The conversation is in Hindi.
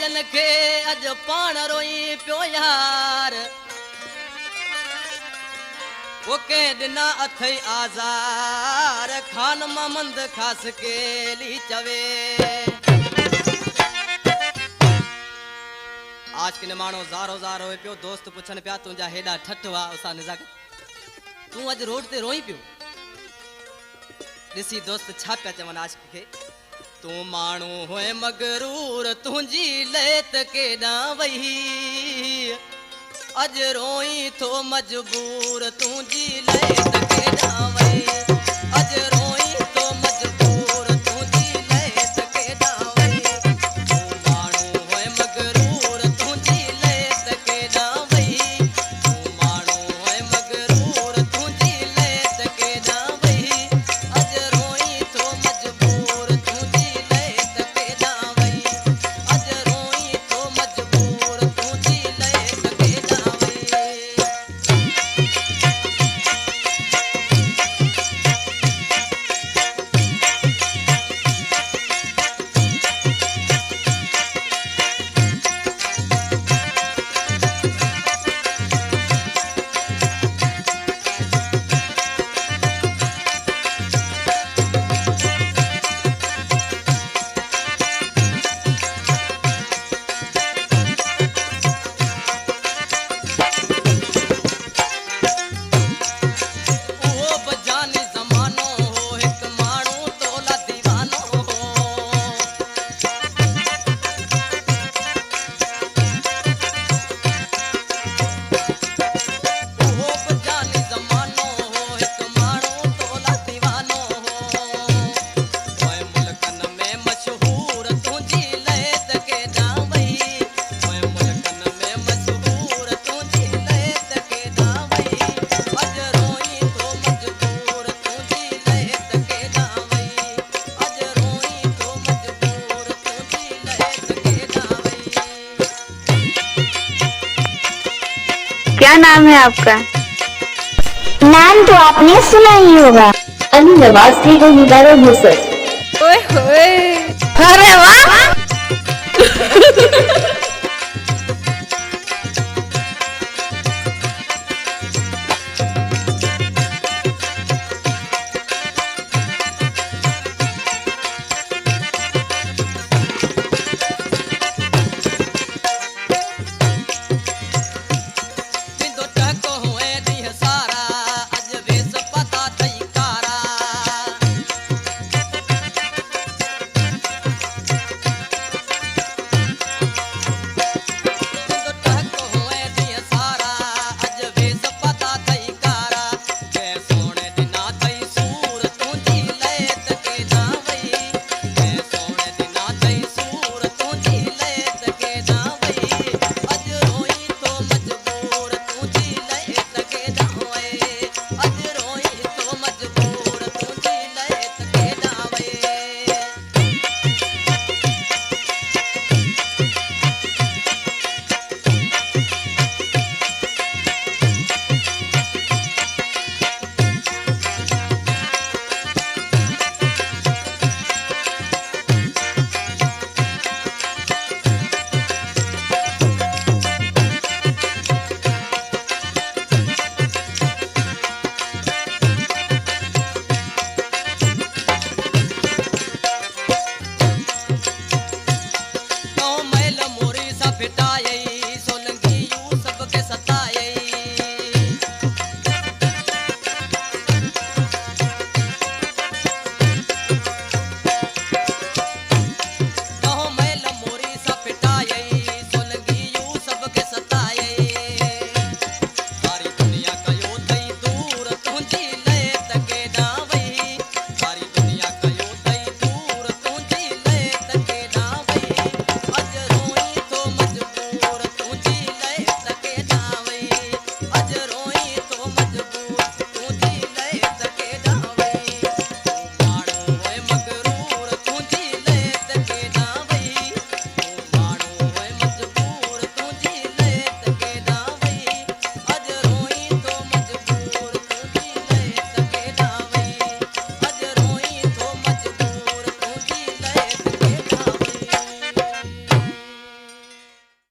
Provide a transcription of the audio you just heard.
जन के अज पाण रोई पियो यार वो के दिना अथई आजार खान मंद खास के ली चवे आज के मानो ज़ारो ज़ारो होए पियो दोस्त पुछन पिया तुंजा हेडा ठठवा उसा निजाक तू अज रोड ते रोई पियो दिसी दोस्त छा पिया चवन आज के तू मानू होए मगरूर तुंजी लेत के ना वही अज रोई तो मजबूर तुंजी लेत के ना वही अज रोई तो मजबूर तुंजी लेत के ना वही तू मानू होए मगरूर तुंजी लेत के ना वही तू मानू होए मगरूर तुंजी लेत के ना वही अज रोई तो मजबूर तुंजी लेत के ना वही अज रोई तो मजबूर तुंजी लेत के ना क्या नाम है आपका? नाम तो आपने सुना ही होगा। अनु नवाज थे वो मुबारक मुसर। ओए होए, अरे वाह!